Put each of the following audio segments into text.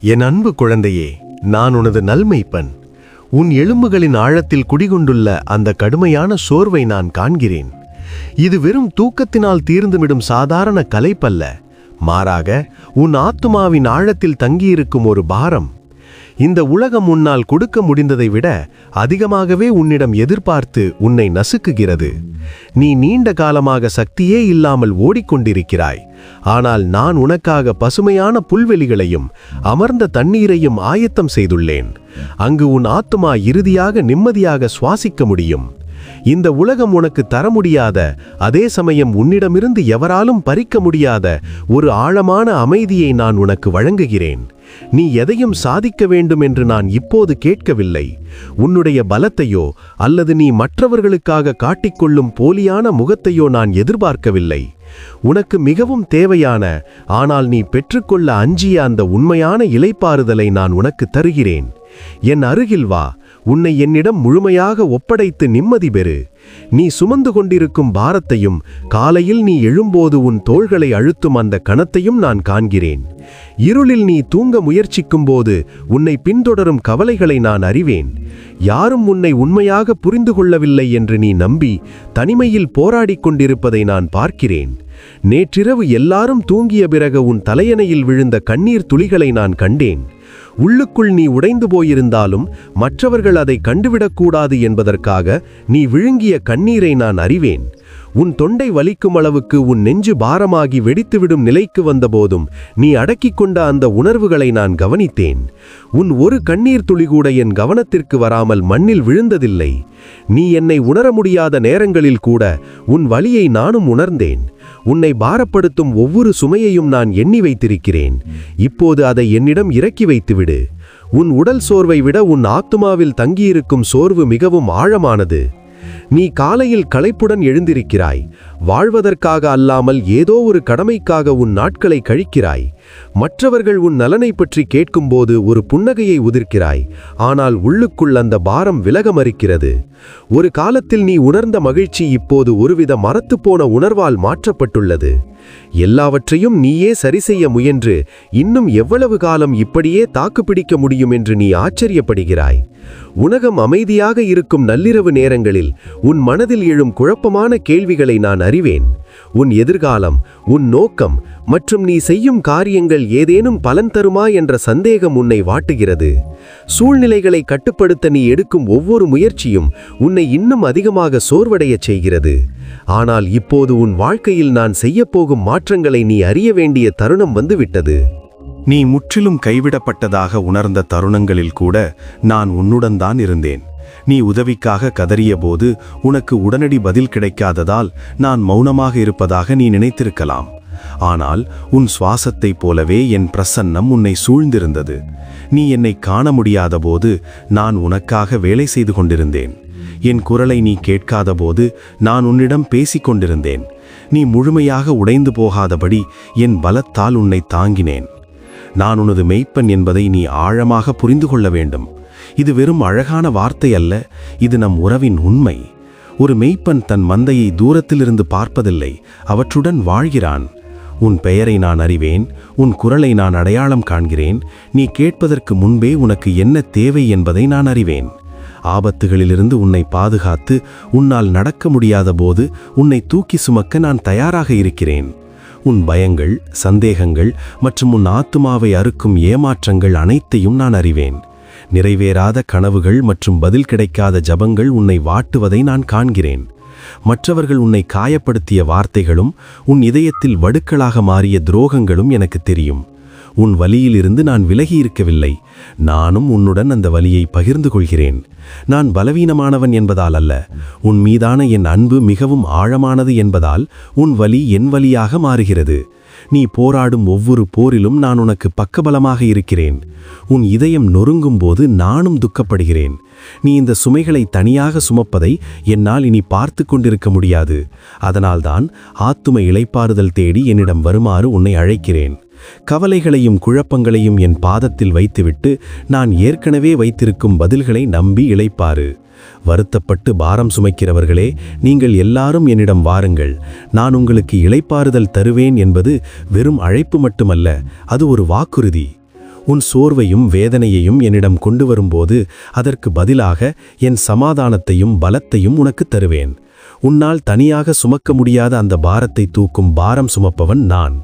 என் அன்பு குழந்தையே, நான் உனது நல்மெய்ப்பன். உன் எலும்புகளின் ஆழத்தில் குடிகொண்டுள்ள அந்த கடுமையான சோர்வை நான் காண்கிறேன். இது வெறும் தூக்கத்தினால் தீர்ந்துவிடும் சாதாரண கலைப்பல்ல, மாறாக உன் ஆத்துமாவின் ஆழத்தில் தங்கியிருக்கும் ஒரு பாரம். இந்த உலகம் உன்னால் கொடுக்க முடிந்ததை விட அதிகமாகவே உன்னிடம் எதிர்பார்த்து உன்னை நசுக்குகிறது. நீ நீண்ட காலமாக சக்தியே இல்லாமல் ஓடிக்கொண்டிருக்கிறாய். ஆனால் நான் உனக்காக பசுமையான புல்வெளிகளையும் அமர்ந்த தண்ணீரையும் ஆயத்தம் செய்துள்ளேன். அங்கு உன் ஆத்துமா இறுதியாக நிம்மதியாக சுவாசிக்க முடியும். இந்த உலகம் உனக்கு தர முடியாத, அதே சமயம் உன்னிடமிருந்து எவராலும் பறிக்க முடியாத ஒரு ஆழமான அமைதியை நான் உனக்கு வழங்குகிறேன். நீ எதையும் சாதிக்க வேண்டும் என்று நான் இப்போது கேட்கவில்லை. உன்னுடைய பலத்தையோ அல்லது நீ மற்றவர்களுக்காக காட்டிக்கொள்ளும் போலியான முகத்தையோ நான் எதிர்பார்க்கவில்லை. உனக்கு மிகவும் தேவையான, ஆனால் நீ பெற்றுக்கொள்ள அஞ்சிய அந்த உண்மையான இளைப்பாறுதலை நான் உனக்கு தருகிறேன். என் அருகில் வா. உன்னை என்னிடம் முழுமையாக ஒப்படைத்து நிம்மதி பெறு. நீ சுமந்து கொண்டிருக்கும் பாரத்தையும் காலையில் நீ எழும்போது உன் தோள்களை அழுத்தும் அந்த கணத்தையும் நான் காண்கிறேன். இருளில் நீ தூங்க முயற்சிக்கும் போது உன்னை பின்தொடரும் கவலைகளை நான் அறிவேன். யாரும் உன்னை உண்மையாக புரிந்து கொள்ளவில்லை என்று நீ நம்பி தனிமையில் போராடிக் கொண்டிருப்பதை நான் பார்க்கிறேன். நேற்றிரவு எல்லாரும் தூங்கிய பிறகு உன் தலையணையில் விழுந்த கண்ணீர் துளிகளை நான் கண்டேன். உள்ளுக்குள் நீ உடைந்து போயிருந்தாலும் மற்றவர்கள் அதை கண்டுவிடக்கூடாது என்பதற்காக நீ விழுங்கிய கண்ணீரை நான் அறிவேன். உன் தொண்டை வலிக்கும் அளவுக்கு உன் நெஞ்சு பாரமாகி வெடித்துவிடும் நிலைக்கு வந்தபோதும் நீ அடக்கிக் கொண்ட அந்த உணர்வுகளை நான் கவனித்தேன். உன் ஒரு கண்ணீர் துளி கூட என் கவனத்திற்கு வராமல் மண்ணில் விழுந்ததில்லை. நீ என்னை உணர முடியாத நேரங்களில் கூட உன் வலியை நானும் உணர்ந்தேன். உன்னை பாரப்படுத்தும் ஒவ்வொரு சுமையையும் நான் எண்ணி வைத்திருக்கிறேன். இப்போது அதை என்னிடம் இறக்கி வைத்துவிடு. உன் உடல் சோர்வை விட உன் ஆத்துமாவில் தங்கியிருக்கும் சோர்வு மிகவும் ஆழமானது. நீ காலையில் களைப்புடன் எழுந்திருக்கிறாய். வாழ்வதற்காக அல்லாமல் ஏதோ ஒரு கடமைக்காக உன் நாட்களை கழிக்கிறாய். மற்றவர்கள் உன் நலனை பற்றி கேட்கும்போது ஒரு புன்னகையை உதிர்க்கிறாய். ஆனால் உள்ளுக்குள் அந்த பாரம் விலக மறுக்கிறது. ஒரு காலத்தில் நீ உணர்ந்த மகிழ்ச்சி இப்போது ஒருவித மரத்துப்போன உணர்வால் மாற்றப்பட்டுள்ளது. எல்லாவற்றையும் நீயே சரிசெய்ய முயன்று இன்னும் எவ்வளவு காலம் இப்படியே தாக்குப்பிடிக்க முடியும் என்று நீ ஆச்சரியப்படுகிறாய். உலகம் அமைதியாக இருக்கும் நள்ளிரவு நேரங்களில் உன் மனதில் எழும் குழப்பமான கேள்விகளை நான் அறிவேன். உன் எதிர்காலம், உன் நோக்கம் மற்றும் நீ செய்யும் காரியங்கள் ஏதேனும் பலன் தருமா என்ற சந்தேகம் உன்னை வாட்டுகிறது. சூழ்நிலைகளை கட்டுப்படுத்த நீ எடுக்கும் ஒவ்வொரு முயற்சியும் உன்னை இன்னும் அதிகமாக சோர்வடையச் செய்கிறது. ஆனால் இப்போது உன் வாழ்க்கையில் நான் செய்யப்போகும் மாற்றங்களை நீ அறிய வேண்டிய தருணம் வந்துவிட்டது. நீ முற்றிலும் கைவிடப்பட்டதாக உணர்ந்த தருணங்களில் கூட நான் உன்னுடன் தான் இருந்தேன். நீ உதவிக்காக கதறிய போது உனக்கு உடனடி பதில் கிடைக்காததால் நான் மௌனமாக இருப்பதாக நீ நினைத்திருக்கலாம். ஆனால் உன் சுவாசத்தைப் போலவே என் பிரசன்னம் உன்னை சூழ்ந்திருந்தது. நீ என்னை காண முடியாத போது நான் உனக்காக வேலை செய்து கொண்டிருந்தேன். என் குரலை நீ கேட்காத போது நான் உன்னிடம் பேசிக் கொண்டிருந்தேன். நீ முழுமையாக உடைந்து போகாதபடி என் பலத்தால் உன்னை தாங்கினேன். நான் உனது மெய்ப்பன் என்பதை நீ ஆழமாக புரிந்து கொள்ள வேண்டும். இது வெறும் அழகான வார்த்தை அல்ல, இது நம் உறவின் உண்மை. ஒரு மெய்ப்பன் தன் மந்தையை தூரத்திலிருந்து பார்ப்பதில்லை, அவற்றுடன் வாழ்கிறான். உன் பெயரை நான் அறிவேன், உன் குரலை நான் அடையாளம் காண்கிறேன். நீ கேட்பதற்கு முன்பே உனக்கு என்ன தேவை என்பதை நான் அறிவேன். ஆபத்துகளிலிருந்து உன்னை பாதுகாத்து உன்னால் நடக்க முடியாத போது உன்னை தூக்கி சுமக்க நான் தயாராக இருக்கிறேன். உன் பயங்கள், சந்தேகங்கள் மற்றும் உன் ஆத்துமாவை அறுக்கும் ஏமாற்றங்கள் அனைத்தையும் நான் அறிவேன். நிறைவேறாத கனவுகள் மற்றும் பதில் கிடைக்காத ஜபங்கள் உன்னை வாட்டுவதை நான் காண்கிறேன். மற்றவர்கள் உன்னை காயப்படுத்திய வார்த்தைகளும் உன் இதயத்தில் வடுக்களாக மாறிய துரோகங்களும் எனக்கு தெரியும். உன் வலியிலிருந்து நான் விலகி இருக்கவில்லை. நானும் உன்னுடன் அந்த வலியை பகிர்ந்து கொள்கிறேன். நான் பலவீனமானவன் என்பதால் அல்ல, உன் மீதான என் அன்பு மிகவும் ஆழமானது என்பதால் உன் வலி என் வலியாக மாறுகிறது. நீ போராடும் ஒவ்வொரு போரிலும் நான் உனக்கு பக்கபலமாக இருக்கிறேன். உன் இதயம் நொறுங்கும் போது நானும் துக்கப்படுகிறேன். நீ இந்த சுமைகளை தனியாக சுமப்பதை என்னால் இனி பார்த்து கொண்டிருக்க முடியாது. அதனால்தான் ஆத்தும இளைப்பாறுதல் தேடி என்னிடம் வருமாறு உன்னை அழைக்கிறேன். கவலைகளையும் குழப்பங்களையும் என் பாதத்தில் வைத்துவிட்டு நான் ஏற்கனவே வைத்திருக்கும் பதில்களை நம்பி இளைப்பாறு. வருத்தப்பட்டு பாரம் சுமைக்கிறவர்களே, நீங்கள் எல்லாரும் என்னிடம் வாருங்கள், நான் உங்களுக்கு இளைப்பாறுதல் தருவேன் என்பது வெறும் அழைப்பு மட்டுமல்ல, அது ஒரு வாக்குறுதி. உன் சோர்வையும் வேதனையையும் என்னிடம் கொண்டு வரும்போது அதற்கு பதிலாக என் சமாதானத்தையும் பலத்தையும் உனக்கு தருவேன். உன்னால் தனியாக சுமக்க முடியாத அந்த பாரத்தை தூக்கும் பாரம் சுமப்பவன் நான்.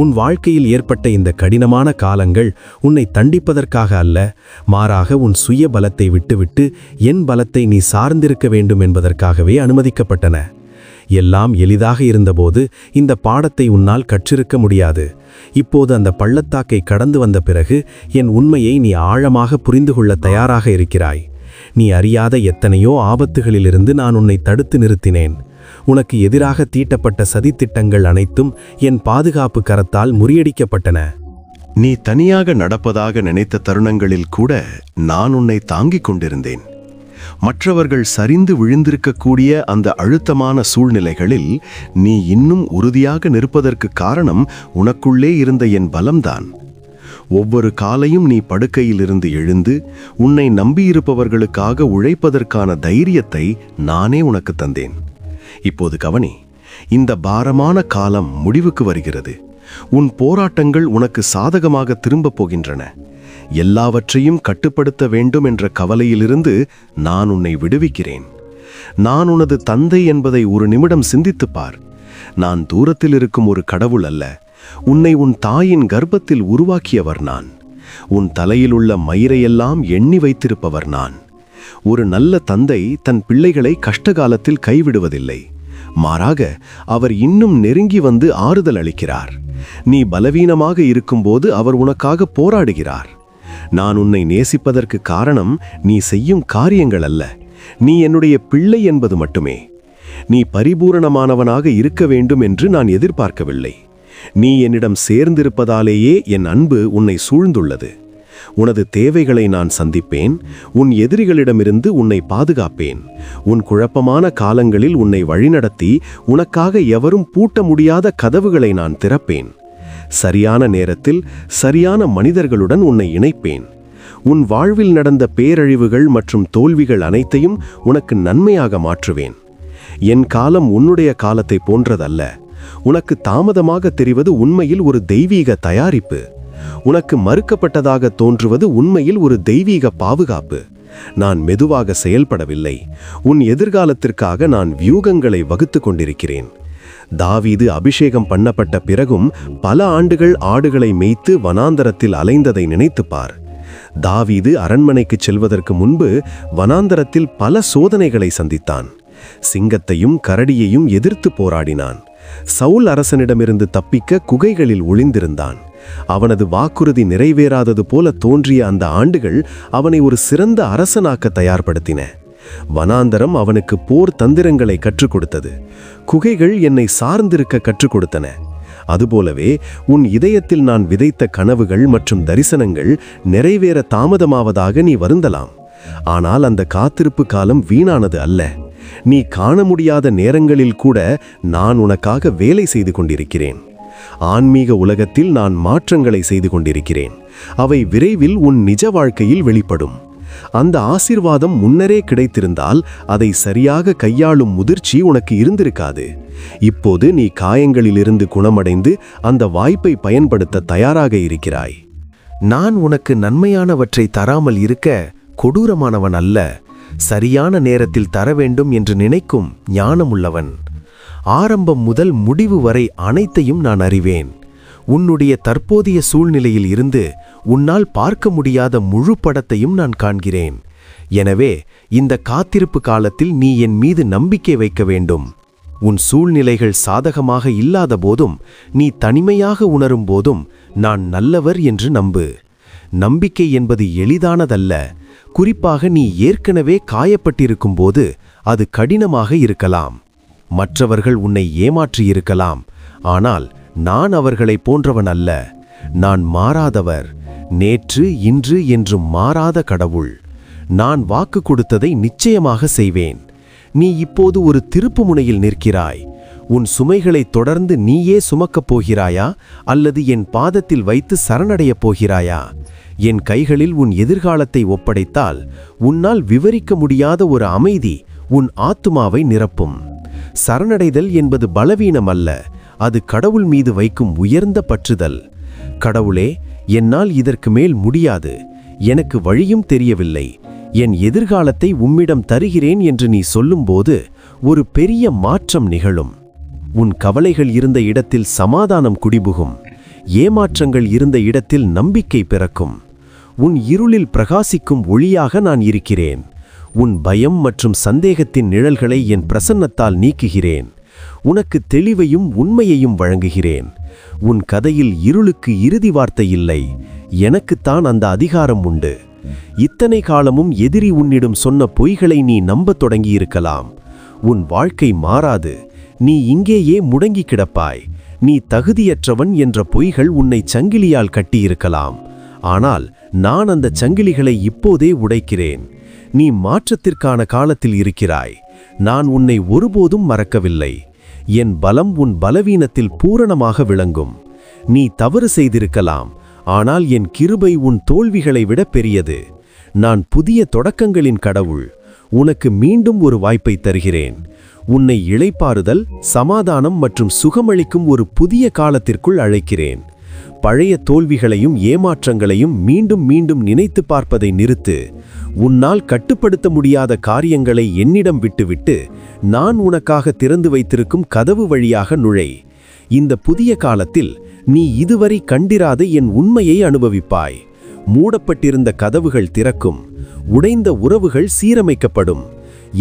உன் வாழ்க்கையில் ஏற்பட்ட இந்த கடினமான காலங்கள் உன்னை தண்டிப்பதற்காக அல்ல, மாறாக உன் சுய பலத்தை விட்டுவிட்டு என் பலத்தை நீ சார்ந்திருக்க வேண்டும் என்பதற்காகவே அனுமதிக்கப்பட்டன. எல்லாம் எளிதாக இருந்தபோது இந்த பாடத்தை உன்னால் கற்றிருக்க முடியாது. இப்போது அந்த பள்ளத்தாக்கை கடந்து வந்த பிறகு என் உண்மையை நீ ஆழமாக புரிந்து கொள்ள தயாராக இருக்கிறாய். நீ அறியாத எத்தனையோ ஆபத்துகளிலிருந்து நான் உன்னை தடுத்து நிறுத்தினேன். உனக்கு எதிராக தீட்டப்பட்ட சதித்திட்டங்கள் அனைத்தும் என் பாதுகாப்பு கரத்தால் முறியடிக்கப்பட்டன. நீ தனியாக நடப்பதாக நினைத்த தருணங்களில் கூட நான் உன்னை தாங்கிக் கொண்டிருந்தேன். மற்றவர்கள் சரிந்து விழுந்திருக்கக்கூடிய அந்த அழுத்தமான சூழ்நிலைகளில் நீ இன்னும் உறுதியாக நிற்பதற்கு காரணம் உனக்குள்ளே இருந்த என் பலம்தான். ஒவ்வொரு காலையும் நீ படுக்கையிலிருந்து எழுந்து உன்னை நம்பியிருப்பவர்களுக்காக உழைப்பதற்கான தைரியத்தை நானே உனக்கு தந்தேன். இப்போது கவனி, இந்த பாரமான காலம் முடிவுக்கு வருகிறது. உன் போராட்டங்கள் உனக்கு சாதகமாக திரும்பப் போகின்றன. எல்லாவற்றையும் கட்டுப்படுத்த வேண்டும் என்ற கவலையிலிருந்து நான் உன்னை விடுவிக்கிறேன். நான் உனது தந்தை என்பதை ஒரு நிமிடம் சிந்தித்துப் பார். நான் தூரத்தில் இருக்கும் ஒரு கடவுள் அல்ல. உன்னை உன் தாயின் கர்ப்பத்தில் உருவாக்கியவர் நான். உன் தலையில் உள்ள மயிரையெல்லாம் எண்ணி வைத்திருப்பவர் நான். ஒரு நல்ல தந்தை தன் பிள்ளைகளை கஷ்டகாலத்தில் கைவிடுவதில்லை. மாறாக அவர் இன்னும் நெருங்கி வந்து ஆறுதல் அளிக்கிறார். நீ பலவீனமாக இருக்கும்போது அவர் உனக்காக போராடுகிறார். நான் உன்னை நேசிப்பதற்கு காரணம் நீ செய்யும் காரியங்கள் அல்ல, நீ என்னுடைய பிள்ளை என்பது மட்டுமே. நீ பரிபூரணமானவனாக இருக்க வேண்டும் என்று நான் எதிர்பார்க்கவில்லை. நீ என்னிடம் சேர்ந்திருப்பதாலேயே என் அன்பு உன்னை சூழ்ந்துள்ளது. உனது தேவைகளை நான் சந்திப்பேன். உன் எதிரிகளிடமிருந்து உன்னை பாதுகாப்பேன். உன் குழப்பமான காலங்களில் உன்னை வழிநடத்தி உனக்காக எவரும் பூட்ட முடியாத கதவுகளை நான் திறப்பேன். சரியான நேரத்தில் சரியான மனிதர்களுடன் உன்னை இணைப்பேன். உன் வாழ்வில் நடந்த பேரழிவுகள் மற்றும் தோல்விகள் அனைத்தையும் உனக்கு நன்மையாக மாற்றுவேன். என் காலம் உன்னுடைய காலத்தை போன்றதல்ல. உனக்கு தாமதமாக தெரிவது உண்மையில் ஒரு தெய்வீக தயாரிப்பு. உனக்கு மறுக்கப்பட்டதாக தோன்றுவது உண்மையில் ஒரு தெய்வீக பாதுகாப்பு. நான் மெதுவாக செயல்படவில்லை. உன் எதிர்காலத்திற்காக நான் வியூகங்களை வகுத்து கொண்டிருக்கிறேன். தாவீது அபிஷேகம் பண்ணப்பட்ட பிறகும் பல ஆண்டுகள் ஆடுகளை மேய்த்து வனாந்தரத்தில் அலைந்ததை நினைத்துப்பார். தாவீது அரண்மனைக்கு செல்வதற்கு முன்பு வனாந்தரத்தில் பல சோதனைகளை சந்தித்தான். சிங்கத்தையும் கரடியையும் எதிர்த்து போராடினான். சவுல் அரசனிடமிருந்து தப்பிக்க குகைகளில் ஒளிந்திருந்தான். அவனது வாக்குறுதி நிறைவேறாதது போல தோன்றிய அந்த ஆண்டுகள் அவனை ஒரு சிறந்த அரசனாக்க தயார்படுத்தின. வனாந்தரம் அவனுக்கு போர் தந்திரங்களை கற்றுக் கொடுத்தது. குகைகள் என்னை சார்ந்திருக்க கற்றுக் கொடுத்தன. அதுபோலவே உன் இதயத்தில் நான் விதைத்த கனவுகள் மற்றும் தரிசனங்கள் நிறைவேற தாமதமாவதாக நீ வருந்தலாம். ஆனால் அந்த காத்திருப்பு காலம் வீணானது அல்ல. நீ காண முடியாத நேரங்களில் கூட நான் உனக்காக வேலை செய்து கொண்டிருக்கிறேன். ஆன்மீக உலகத்தில் நான் மாற்றங்களை செய்து கொண்டிருக்கிறேன். அவை விரைவில் உன் நிஜ வாழ்க்கையில் வெளிப்படும். அந்த ஆசீர்வாதம் முன்னரே கிடைத்திருந்தால் அதை சரியாக கையாளும் முதிர்ச்சி உனக்கு இருந்திருக்காது. இப்போது நீ காயங்களிலிருந்து குணமடைந்து அந்த வாய்ப்பை பயன்படுத்த தயாராக இருக்கிறாய். நான் உனக்கு நன்மையானவற்றை தராமல் இருக்க கொடூரமானவன் அல்ல. சரியான நேரத்தில் தர வேண்டும் என்று நினைக்கும் ஞானமுள்ளவன். ஆரம்பம் முதல் முடிவு வரை அனைத்தையும் நான் அறிவேன். உன்னுடைய தற்போதைய சூழ்நிலையில் இருந்து உன்னால் பார்க்க முடியாத முழு படத்தையும் நான் காண்கிறேன். எனவே இந்த காத்திருப்பு காலத்தில் நீ என் மீது நம்பிக்கை வைக்க வேண்டும். உன் சூழ்நிலைகள் சாதகமாக இல்லாத போதும் நீ தனிமையாக உணரும் போதும் நான் நல்லவர் என்று நம்பு. நம்பிக்கை என்பது எளிதானதல்ல. குறிப்பாக நீ ஏற்கனவே காயப்பட்டிருக்கும் போது அது கடினமாக இருக்கலாம். மற்றவர்கள் உன்னை ஏமாற்றியிருக்கலாம். ஆனால் நான் அவர்களைப் போன்றவன் அல்ல. நான் மாறாதவர். நேற்று இன்று என்றும் மாறாத கடவுள். நான் வாக்கு கொடுத்ததை நிச்சயமாக செய்வேன். நீ இப்போது ஒரு திருப்புமுனையில் நிற்கிறாய். உன் சுமைகளை தொடர்ந்து நீயே சுமக்கப் போகிறாயா அல்லது என் பாதத்தில் வைத்து சரணடையப் போகிறாயா? என் கைகளில் உன் எதிர்காலத்தை ஒப்படைத்தால் உன்னால் விவரிக்க முடியாத ஒரு அமைதி உன் ஆத்துமாவை நிரப்பும். சரணடைதல் என்பது பலவீனம் அல்ல, அது கடவுள் மீது வைக்கும் உயர்ந்த பற்றுதல். கடவுளே, என்னால் இதற்கு மேல் முடியாது, எனக்கு வழியும் தெரியவில்லை, என் எதிர்காலத்தை உம்மிடம் தருகிறேன் என்று நீ சொல்லும்போது ஒரு பெரிய மாற்றம் நிகழும். உன் கவலைகள் இருந்த இடத்தில் சமாதானம் குடிபுகும், ஏமாற்றங்கள் இருந்த இடத்தில் நம்பிக்கை பிறக்கும். உன் இருளில் பிரகாசிக்கும் ஒளியாக நான் இருக்கிறேன். உன் பயம் மற்றும் சந்தேகத்தின் நிழல்களை என் பிரசன்னத்தால் நீக்குகிறேன். உனக்கு தெளிவையும் உண்மையையும் வழங்குகிறேன். உன் கதையில் இருளுக்கு இறுதி வார்த்தை இல்லை, எனக்குத்தான் அந்த அதிகாரம் உண்டு. இத்தனை காலமும் எதிரி உன்னிடம் சொன்ன பொய்களை நீ நம்பத் தொடங்கியிருக்கலாம். உன் வாழ்க்கை மாறாது, நீ இங்கேயே முடங்கி கிடப்பாய். நீ தகுதியற்றவன் என்ற பொய்கள் உன்னை சங்கிலியால் கட்டியிருக்கலாம். ஆனால் நான் அந்த சங்கிலிகளை இப்போதே உடைக்கிறேன். நீ மாற்றத்திற்கான காலத்தில் இருக்கிறாய். நான் உன்னை ஒருபோதும் மறக்கவில்லை. என் பலம் உன் பலவீனத்தில் பூரணமாக விளங்கும். நீ தவறு செய்திருக்கலாம், ஆனால் என் கிருபை உன் தோல்விகளை விட பெரியது. நான் புதிய தொடக்கங்களின் கடவுள். உனக்கு மீண்டும் ஒரு வாய்ப்பை தருகிறேன். உன்னை இளைப்பாறுதல், சமாதானம் மற்றும் சுகமளிக்கும் ஒரு புதிய காலத்திற்குள் அழைக்கிறேன். பழைய தோல்விகளையும் ஏமாற்றங்களையும் மீண்டும் மீண்டும் நினைத்து பார்ப்பதை நிறுத்து. உன்னால் கட்டுப்படுத்த முடியாத காரியங்களை என்னிடம் விட்டுவிட்டு நான் உனக்காக திறந்து வைத்திருக்கும் கதவு வழியாக நுழை. இந்த புதிய காலத்தில் நீ இதுவரை கண்டிராத என் உண்மையை அனுபவிப்பாய். மூடப்பட்டிருந்த கதவுகள் திறக்கும், உடைந்த உறவுகள் சீரமைக்கப்படும்,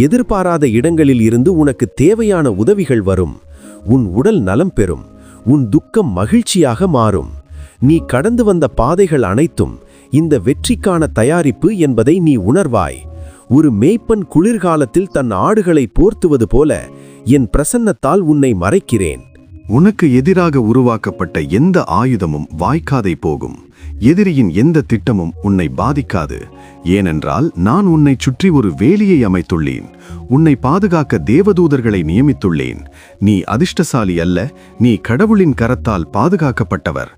எதிர்பாராத இடங்களில் இருந்து உனக்கு தேவையான உதவிகள் வரும். உன் உடல் நலம் பெறும், உன் துக்கம் மகிழ்ச்சியாக மாறும். நீ கடந்து வந்த பாதைகள் அனைத்தும் இந்த வெற்றிக்கான தயாரிப்பு என்பதை நீ உணர்வாய். ஒரு மேய்ப்பன் குளிர்காலத்தில் தன் ஆடுகளை போர்த்துவது போல என் பிரசன்னத்தால் உன்னை மறைக்கிறேன். உனக்கு எதிராக உருவாக்கப்பட்ட எந்த ஆயுதமும் வாய்க்காதை போகும். எதிரியின் எந்த திட்டமும் உன்னை பாதிக்காது. ஏனென்றால் நான் உன்னை சுற்றி ஒரு வேலியை அமைத்துள்ளேன். உன்னை பாதுகாக்க தேவதூதர்களை நியமித்துள்ளேன். நீ அதிர்ஷ்டசாலி அல்ல, நீ கடவுளின் கரத்தால் பாதுகாக்கப்பட்டவர்.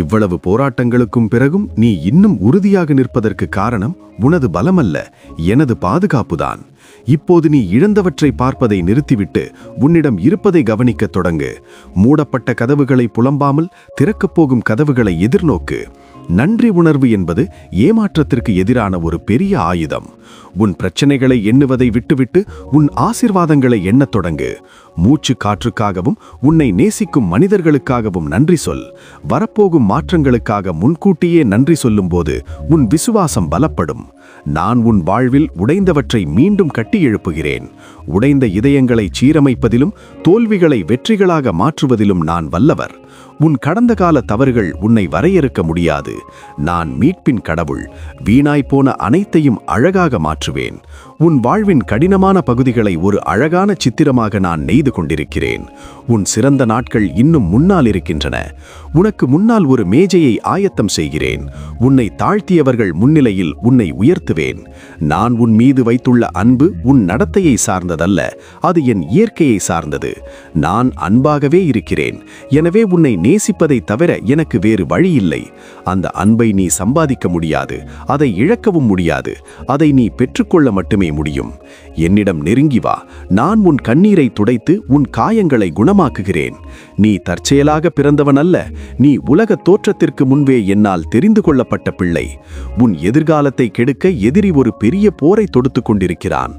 இவ்வளவு போராட்டங்களுக்கும் பிறகும் நீ இன்னும் உறுதியாக நிற்பதற்கு காரணம் உனது பலமல்ல, எனது பாதுகாப்புதான். இப்போது நீ இழந்தவற்றை பார்ப்பதை நிறுத்திவிட்டு உன்னிடம் இருப்பதை கவனிக்கத் தொடங்கு. மூடப்பட்ட கதவுகளை புலம்பாமல் திறக்கப் போகும் கதவுகளை எதிர்நோக்கு. நன்றி உணர்வு என்பது ஏமாற்றத்திற்கு எதிரான ஒரு பெரிய ஆயுதம். உன் பிரச்சனைகளை எண்ணுவதை விட்டுவிட்டு உன் ஆசீர்வாதங்களை எண்ணத் தொடங்கு. மூச்சு காற்றுக்காகவும் உன்னை நேசிக்கும் மனிதர்களுக்காகவும் நன்றி சொல். வரப்போகும் மாற்றங்களுக்காக முன்கூட்டியே நன்றி சொல்லும்போது உன் விசுவாசம் பலப்படும். நான் உன் வாழ்வில் உடைந்தவற்றை மீண்டும் கட்டி எழுப்புகிறேன். உடைந்த இதயங்களை சீரமைப்பதிலும் தோல்விகளை வெற்றிகளாக மாற்றுவதிலும் நான் வல்லவர். உன் கடந்த கால தவறுகள் உன்னை வரையறுக்க முடியாது. நான் மீட்பின் கடவுள். வீணாய்ப்போன அனைத்தையும் அழகாக மாற்றுவேன். உன் வாழ்வின் கடினமான பகுதிகளை ஒரு அழகான சித்திரமாக நான் நெய்து கொண்டிருக்கிறேன். உன் சிறந்த நாட்கள் இன்னும் முன்னால் இருக்கின்றன. உனக்கு முன்னால் ஒரு மேஜையை ஆயத்தம் செய்கிறேன். உன்னை தாழ்த்தியவர்கள் முன்னிலையில் உன்னை உயர்த்துவேன். நான் உன் மீது வைத்துள்ள அன்பு உன் நடத்தையை சார்ந்ததல்ல, அது என் இயற்கையை சார்ந்தது. நான் அன்பாகவே இருக்கிறேன். எனவே உன்னை நேசிப்பதை தவிர எனக்கு வேறு வழி இல்லை. அந்த அன்பை நீ சம்பாதிக்க முடியாது, அதை இழக்கவும் முடியாது. அதை நீ பெற்றுக்கொள்ள மட்டுமே முடியும். என்னிடம் நெருங்கி வா. நான் உன் கண்ணீரை துடைத்து உன் காயங்களை குணமாக்குகிறேன். நீ தற்செயலாக பிறந்தவன் அல்ல. நீ உலக தோற்றத்திற்கு முன்பே என்னால் தெரிந்து கொள்ளப்பட்ட பிள்ளை. உன் எதிர்காலத்தை கெடுக்க எதிரி ஒரு பெரிய போரை தொடுத்து கொண்டிருக்கிறான்.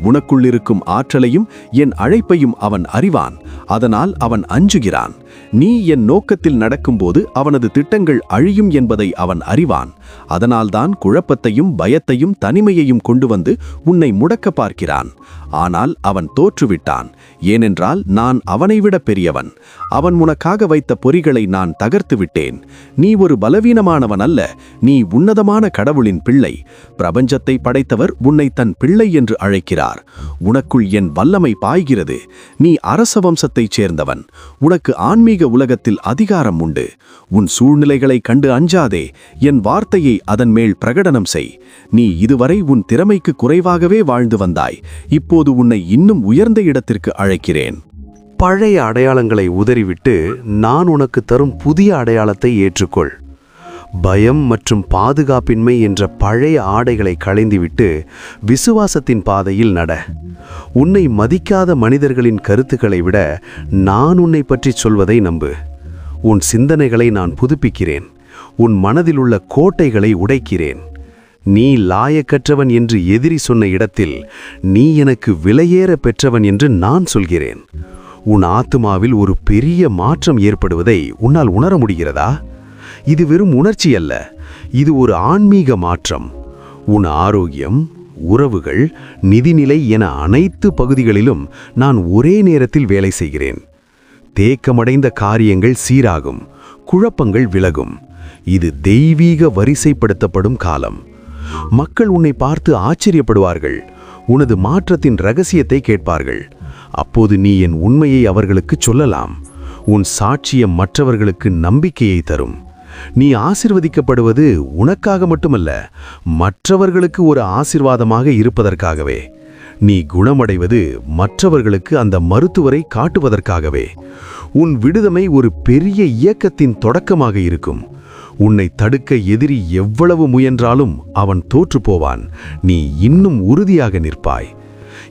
உனக்குள் இருக்கும் ஆற்றலையும் என் அழைப்பையும் அவன் அறிவான். அதனால் அவன் அஞ்சுகிறான். நீ என் நோக்கத்தில் நடக்கும்போது அவனது திட்டங்கள் அழியும் என்பதை அவன் அறிவான். அதனால்தான் குழப்பத்தையும் பயத்தையும் தனிமையையும் கொண்டு வந்து உன்னை முடக்க பார்க்கிறான். ஆனால் அவன் தோற்றுவிட்டான். ஏனென்றால் நான் அவனை விட பெரியவன். அவன் உனக்காக வைத்த பொறிகளை நான் தகர்த்து விட்டேன். நீ ஒரு பலவீனமானவன் அல்ல, நீ உன்னதமான கடவுளின் பிள்ளை. பிரபஞ்சத்தை படைத்தவர் உன்னை தன் பிள்ளை என்று அழைக்கிறார். உனக்குள் என் வல்லமை பாய்கிறது. நீ அரச வம்சத்தைச் சேர்ந்தவன். உனக்கு ஆன்மீக உலகத்தில் அதிகாரம் உண்டு. உன் சூழ்நிலைகளை கண்டு அஞ்சாதே. என் வார்த்தையை அதன் மேல் பிரகடனம் செய். நீ இதுவரை உன் திறமைக்கு குறைவாகவே வாழ்ந்து வந்தாய். இப்போது உன்னை இன்னும் உயர்ந்த இடத்திற்கு அழைக்கிறேன். பழைய அடையாளங்களை உதறிவிட்டு நான் உனக்கு தரும் புதிய அடையாளத்தை ஏற்றுக்கொள். பயம் மற்றும் பாதுகாப்பின்மை என்ற பழைய ஆடைகளை களைந்துவிட்டு விசுவாசத்தின் பாதையில் நட. உன்னை மதிக்காத மனிதர்களின் கருத்துக்களை விட நான் உன்னை பற்றி சொல்வதை நம்பு. உன் சிந்தனைகளை நான் புதுப்பிக்கிறேன். உன் மனதிலுள்ள கோட்டைகளை உடைக்கிறேன். நீ லாயக்கற்றவன் என்று எதிரி சொன்ன இடத்தில் நீ எனக்கு விலையேற பெற்றவன் என்று நான் சொல்கிறேன். உன் ஆத்துமாவில் ஒரு பெரிய மாற்றம் ஏற்படுவதை உன்னால் உணர முடிகிறதா? இது வெறும் உணர்ச்சி அல்ல, இது ஒரு ஆன்மீக மாற்றம். உன் ஆரோக்கியம், உறவுகள், நிதிநிலை என அனைத்து பகுதிகளிலும் நான் ஒரே நேரத்தில் வேலை செய்கிறேன். தேக்கமடைந்த காரியங்கள் சீராகும், குழப்பங்கள் விலகும். இது தெய்வீக வரிசைப்படுத்தப்படும் காலம். மக்கள் உன்னை பார்த்து ஆச்சரியப்படுவார்கள், உனது மாற்றத்தின் இரகசியத்தை கேட்பார்கள். அப்போது நீ என் உண்மையை அவர்களுக்கு சொல்லலாம். உன் சாட்சியம் மற்றவர்களுக்கு நம்பிக்கையை தரும். நீ ஆசிர்வதிக்கப்படுவது உனக்காக மட்டுமல்ல, மற்றவர்களுக்கு ஒரு ஆசிர்வாதமாக இருப்பதற்காகவே. நீ குணமடைவது மற்றவர்களுக்கு அந்த மருத்துவரை காட்டுவதற்காகவே. உன் விடுதலை ஒரு பெரிய இயக்கத்தின் தொடக்கமாக இருக்கும். உன்னை தடுக்க எதிரி எவ்வளவு முயன்றாலும் அவன் தோற்றுப்போவான். நீ இன்னும் உறுதியாக நிற்பாய்.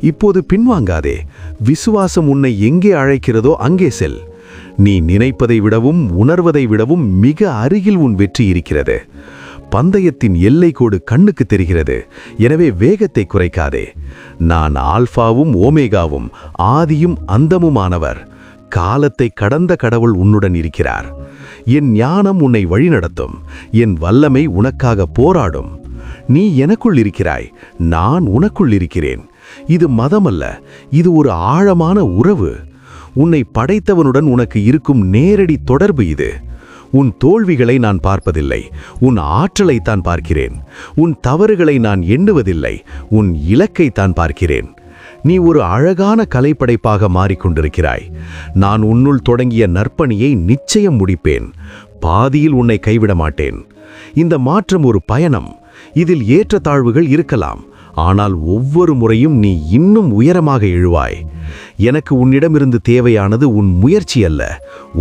இப்போது பின்வாங்காதே. விசுவாசம் உன்னை எங்கே அழைக்கிறதோ அங்கே செல். நீ நினைப்பதை விடவும் உணர்வதை விடவும் மிக அருகில் உன் வெற்றி இருக்கிறது. பந்தயத்தின் எல்லைக்கோடு கண்ணுக்கு தெரிகிறது. எனவே வேகத்தை குறைக்காதே. நான் ஆல்பாவும் ஓமேகாவும், ஆதியும் அந்தமுமானவர். காலத்தை கடந்த கடவுள் உன்னுடன் இருக்கிறார். என் ஞானம் உன்னை வழிநடத்தும். என் வல்லமை உனக்காக போராடும். நீ எனக்குள் இருக்கிறாய், நான் உனக்குள் இருக்கிறேன். இது மதமல்ல, இது ஒரு ஆழமான உறவு. உன்னை படைத்தவனுடன் உனக்கு இருக்கும் நேரடி தொடர்பு இது. உன் தோல்விகளை நான் பார்ப்பதில்லை, உன் ஆற்றலை தான் பார்க்கிறேன். உன் தவறுகளை நான் எண்ணுவதில்லை, உன் இலக்கை தான் பார்க்கிறேன். நீ ஒரு அழகான கலைப்படைப்பாக மாறிக்கொண்டிருக்கிறாய். நான் உன்னுள் தொடங்கிய நற்பணியை நிச்சயம் முடிப்பேன். பாதியில் உன்னை கைவிட மாட்டேன். இந்த மாற்றம் ஒரு பயணம். இதில் ஏற்றத்தாழ்வுகள் இருக்கலாம், ஆனால் ஒவ்வொரு முறையும் நீ இன்னும் உயரமாக எழுவாய். எனக்கு உன்னிடமிருந்து தேவையானது உன் முயற்சி அல்ல,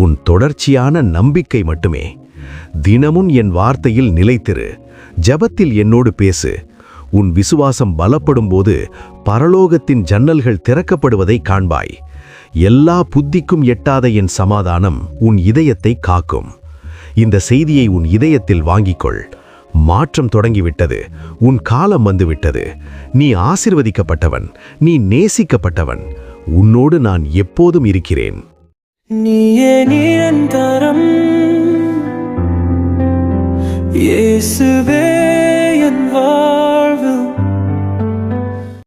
உன் தொடர்ச்சியான நம்பிக்கை மட்டுமே. தினமும் என் வார்த்தையில் நிலைத்திரு. ஜெபத்தில் என்னோடு பேசு. உன் விசுவாசம் பலப்படும் போது பரலோகத்தின் ஜன்னல்கள் திறக்கப்படுவதை காண்பாய். எல்லா புத்திக்கும் எட்டாத என் சமாதானம் உன் இதயத்தை காக்கும். இந்த செய்தியை உன் இதயத்தில் வாங்கிக்கொள். மாற்றம் தொடங்கிவிட்டது. உன் காலம் வந்துவிட்டது. நீ ஆசீர்வதிக்கப்பட்டவன், நீ நேசிக்கப்பட்டவன். உன்னோடு நான் எப்போதும் இருக்கிறேன். நீயே நிரந்தரம், இயேசுவே.